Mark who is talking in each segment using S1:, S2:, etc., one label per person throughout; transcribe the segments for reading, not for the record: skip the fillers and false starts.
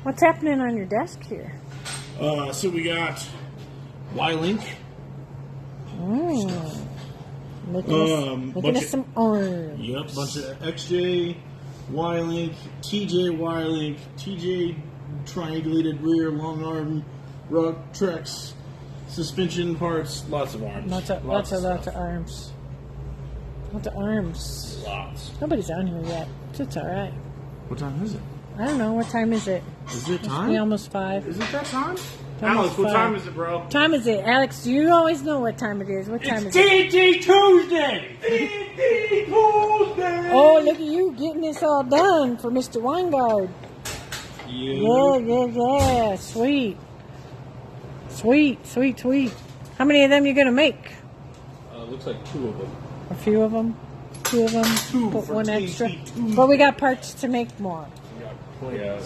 S1: What's happening on your desk here?
S2: So we got Y-Link.
S1: Making us some orange.
S2: Yep, bunch of XJ, Y-Link, TJ Y-Link, TJ triangulated rear, long arm, rug, Trex, suspension parts, lots of arms.
S1: Lots of arms. Lots of arms.
S2: Lots.
S1: Nobody's on here yet. It's alright.
S2: What time is it?
S1: I don't know. What time is it?
S2: Is it time?
S1: It's almost 5.
S2: Is it that time?
S1: Almost
S2: Alex, what
S1: 5.
S2: time is it, bro?
S1: Time is it? Alex, you always know what time it is. What time is it?
S2: TNT Tuesday! TNT Tuesday!
S1: Oh, look at you getting this all done for Mr. Weingard. Yeah. Sweet. How many of them you going to make?
S2: Looks like 2 of them.
S1: A few of them? 2 of them?
S2: 2
S1: Put
S2: for
S1: 1
S2: TNT
S1: extra.
S2: Tuesday.
S1: But we got parts to make more.
S2: Yeah.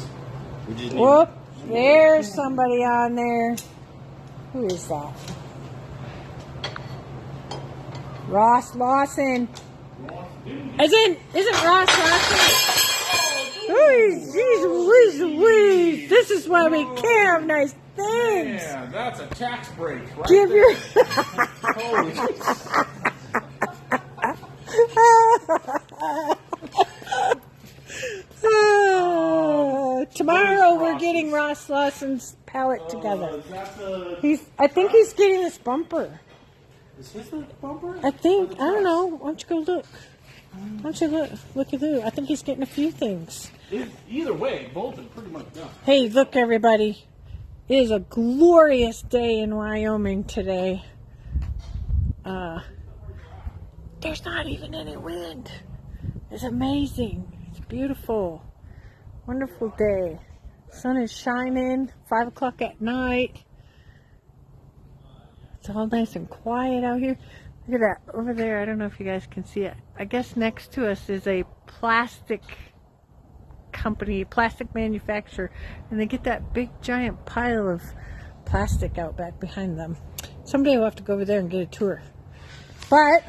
S2: We just need
S1: Whoop. There's somebody on there. Who is that? Ross Lawson. Isn't Ross Lawson? Jeez. This is why we can't have nice things.
S2: Yeah, that's a tax break, right?
S1: Give your.
S2: Holy
S1: Tomorrow we're getting Ross Lawson's palette together. I think he's getting this bumper.
S2: Is this the bumper?
S1: I don't know. Why don't you go look? Why don't you look at who? I think he's getting a few things.
S2: Either way, both are pretty much done.
S1: Hey, look everybody. It is a glorious day in Wyoming today. There's not even any wind. It's amazing. It's beautiful. Wonderful day. Sun is shining. 5 o'clock at night. It's all nice and quiet out here. Look at that. Over there, I don't know if you guys can see it. I guess next to us is a plastic company, plastic manufacturer. And they get that big giant pile of plastic out back behind them. Someday we'll have to go over there and get a tour. But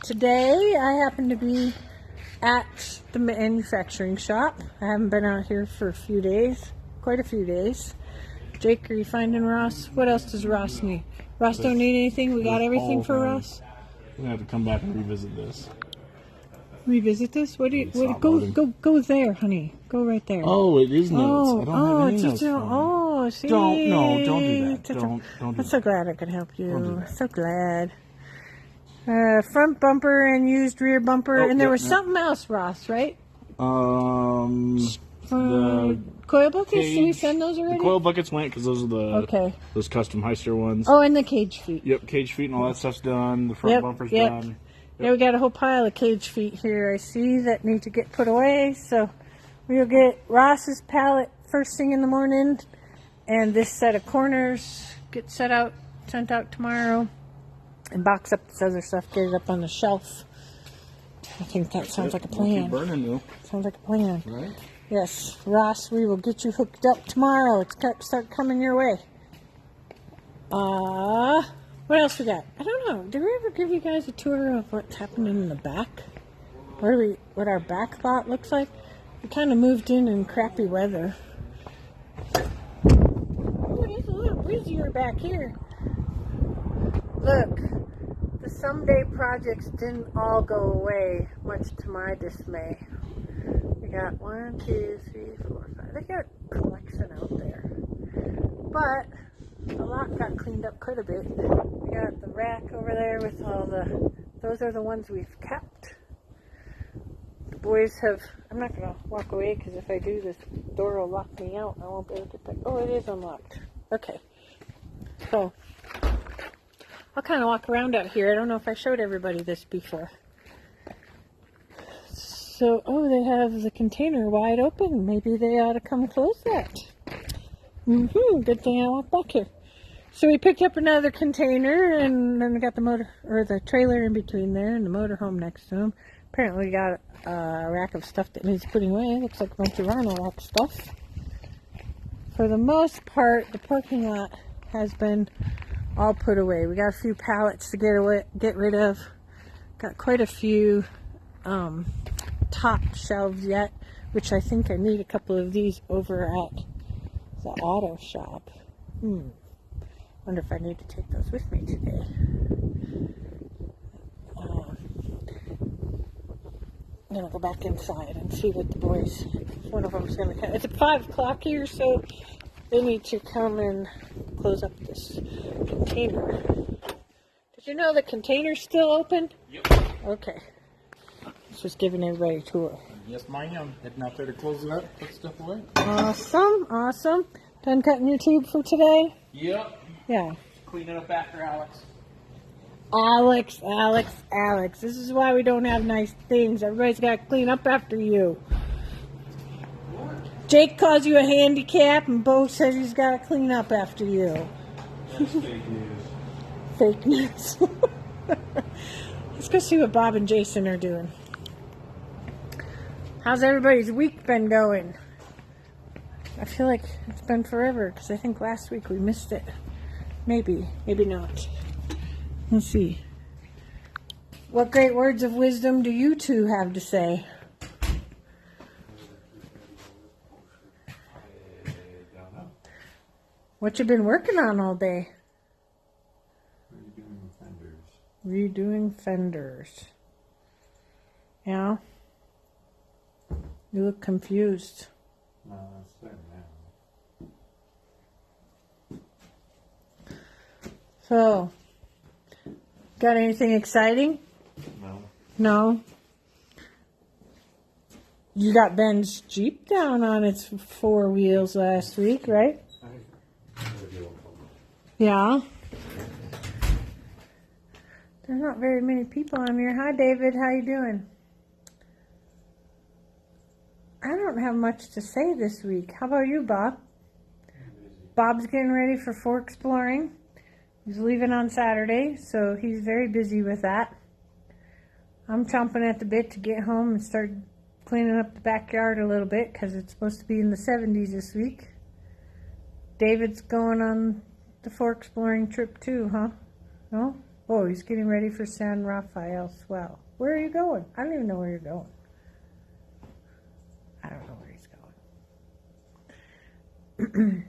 S1: today I happen to be at the manufacturing shop. I haven't been out here for a few days, quite a few days. Jake, are you finding Ross? What else does Ross need? Ross don't need anything? We got everything for Ross?
S2: We're going to have to come back and revisit this.
S1: Revisit this? Go there, honey. Go right there.
S2: Oh, it is notes. I don't have any notes from it.
S1: See?
S2: Don't do that. Don't do
S1: I'm
S2: that.
S1: so glad I could help you.
S2: Don't do that.
S1: So glad. Front bumper and used rear bumper. And there was something else, Ross, right?
S2: The
S1: coil buckets?
S2: cage,
S1: Did we send those already?
S2: The coil buckets went because those are those custom Heister ones.
S1: Oh, and the cage feet.
S2: Yep, cage feet and all that stuff's done. The front bumper's done. Yep.
S1: Yeah, we got a whole pile of cage feet here, I see, that need to get put away. So we'll get Ross's pallet first thing in the morning. And this set of corners get sent out tomorrow. And box up this other stuff, get it up on the shelf. I think that sounds like a plan. Sounds like a plan.
S2: Right?
S1: Yes, Ross, we will get you hooked up tomorrow. It's got to start coming your way. What else we got? I don't know. Did we ever give you guys a tour of what's happening in the back? What our back lot looks like? We kind of moved in crappy weather. Oh, it is a little breezier back here. Look, the someday projects didn't all go away, much to my dismay. We got 1, 2, 3, 4, 5. They got a collection out there. But the lot got cleaned up quite a bit. We got the rack over there with all those are the ones we've kept. The boys have, I'm not going to walk away because if I do, this door will lock me out. I won't be able to get back. Oh, it is unlocked. Okay. So I'll kind of walk around out here. I don't know if I showed everybody this before. So, they have the container wide open. Maybe they ought to come close that. Good thing I walked back here. So we picked up another container, and then we got the motor, or the trailer in between there, and the motorhome next to them. Apparently we got a rack of stuff that needs putting away. Looks like a bunch of Rhino Lock stuff. For the most part, the parking lot has been all put away. We got a few pallets to get rid of. Got quite a few top shelves yet, which I think I need a couple of these over at The auto shop. Wonder if I need to take those with me today. I'm gonna go back inside and see what the boys. One of them's gonna come. It's at 5 o'clock here, so they need to come and close up this container. Did you know the container's still open?
S2: Yep.
S1: Okay. Just giving everybody a tour.
S2: Yes, ma'am. Heading out there to close it up, put stuff away.
S1: Awesome, awesome. Done cutting your tube for today?
S2: Yep.
S1: Yeah.
S2: Clean it up after Alex.
S1: Alex. This is why we don't have nice things. Everybody's got to clean up after you.
S2: What?
S1: Jake calls you a handicap, and Bo says he's got to clean up after you.
S2: That's fake news.
S1: Fake news. Let's go see what Bob and Jason are doing. How's everybody's week been going? I feel like it's been forever because I think last week we missed it. Maybe not. Let's see. What great words of wisdom do you two have to say? What you been working on all day? Redoing fenders. Yeah? You look confused.
S3: No, that's there now.
S1: So, got anything exciting?
S3: No.
S1: No? You got Ben's Jeep down on its 4 wheels last week, right? Yeah. There's not very many people on here. Hi, David. How you doing? I don't have much to say this week. How about you, Bob? Bob's getting ready for fork exploring. He's leaving on Saturday, so he's very busy with that. I'm chomping at the bit to get home and start cleaning up the backyard a little bit because it's supposed to be in the 70s this week. David's going on the fork exploring trip too, huh? No? Oh, he's getting ready for San Rafael Swell. Where are you going? I don't even know where you're going. I don't know where he's going.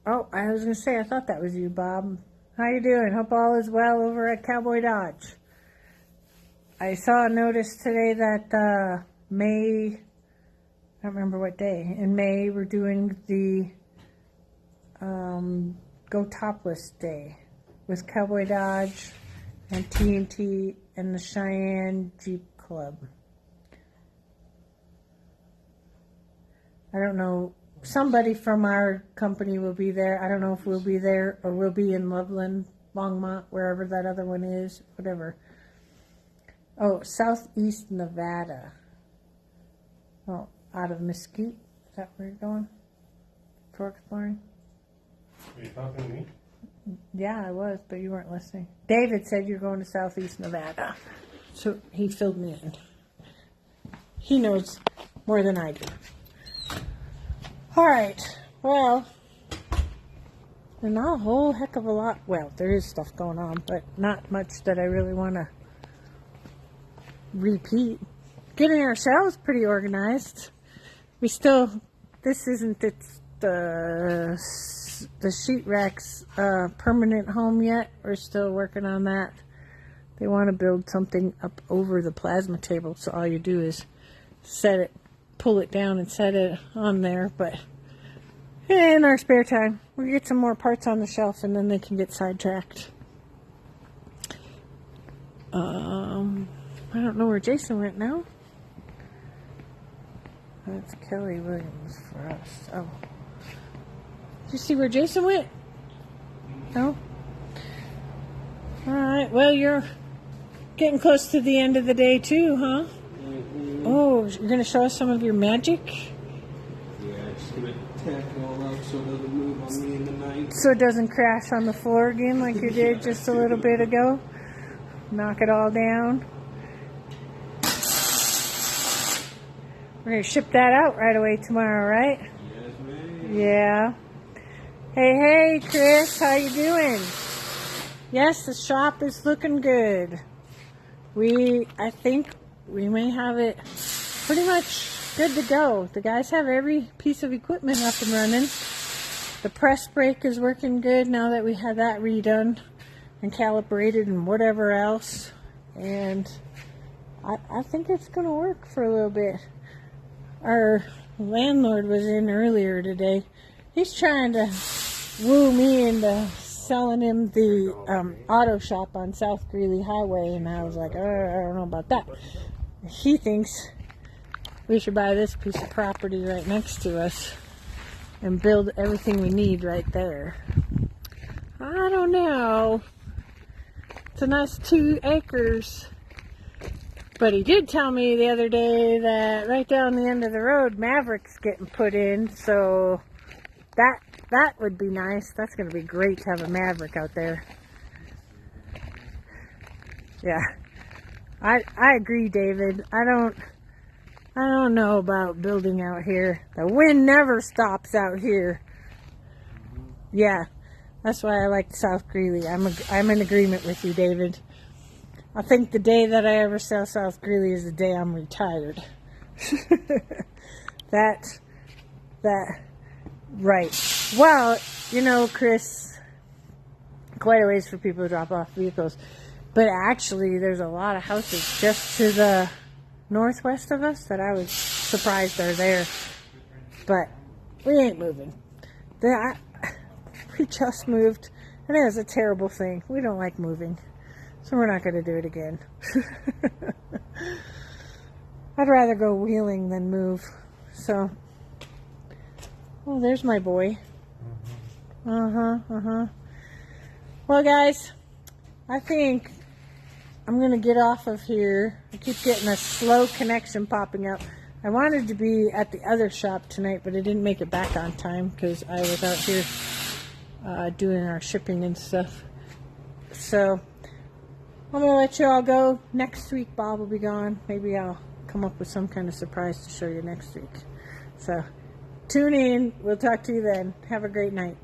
S1: Oh, I was going to say, I thought that was you, Bob. How you doing? Hope all is well over at Cowboy Dodge. I saw a notice today that May, I don't remember what day, in May we're doing the Go Topless Day with Cowboy Dodge and TNT and the Cheyenne Jeep Club. I don't know. Somebody from our company will be there. I don't know if we'll be there or we'll be in Loveland, Longmont, wherever that other one is, whatever. Oh, Southeast Nevada. Oh, out of Mesquite. Is that where you're going? For exploring?
S3: Are you talking to me?
S1: Yeah, I was, but you weren't listening. David said you're going to Southeast Nevada. So he filled me in. He knows more than I do. All right, well, there's not a whole heck of a lot. Well, there is stuff going on, but not much that I really want to repeat. Getting our shelves pretty organized. We still, this isn't the sheetrack's permanent home yet. We're still working on that. They want to build something up over the plasma table, so all you do is set it, pull it down and set it on there. But in our spare time, we get some more parts on the shelf and then they can get sidetracked. I don't know where Jason went now. That's Kelly Williams for us. Oh, did you see where Jason went? No. All right, well, you're getting close to the end of the day too, huh? Oh, you're going to show us some of your magic?
S3: Yeah, just gonna tack it all up so it doesn't move on me in the night.
S1: So it doesn't crash on the floor again like you did just a little bit ago? Knock it all down? We're going to ship that out right away tomorrow, right?
S3: Yes, ma'am.
S1: Yeah. Hey, Chris, how you doing? Yes, the shop is looking good. I think we may have it pretty much good to go. The guys have every piece of equipment up and running. The press brake is working good now that we had that redone and calibrated and whatever else. And I think it's going to work for a little bit. Our landlord was in earlier today. He's trying to woo me into selling him the auto shop on South Greeley Highway, and I was like, I don't know about that. He thinks we should buy this piece of property right next to us and build everything we need right there. I don't know. It's a nice 2 acres. But he did tell me the other day that right down the end of the road, Maverick's getting put in, so that would be nice. That's going to be great to have a Maverick out there. Yeah, I agree, David. I don't know about building out here. The wind never stops out here. Yeah, that's why I like South Greeley. I'm in agreement with you, David. I think the day that I ever sell South Greeley is the day I'm retired. Right. Well, you know, Chris, quite a ways for people to drop off vehicles. But actually, there's a lot of houses just to the northwest of us that I was surprised are there. But we ain't moving. We just moved, and it was a terrible thing. We don't like moving. So we're not going to do it again. I'd rather go wheeling than move. So, well, there's my boy. Well, guys, I think I'm going to get off of here. I keep getting a slow connection popping up. I wanted to be at the other shop tonight, but I didn't make it back on time because I was out here doing our shipping and stuff. So I'm going to let you all go. Next week, Bob will be gone. Maybe I'll come up with some kind of surprise to show you next week. So tune in. We'll talk to you then. Have a great night.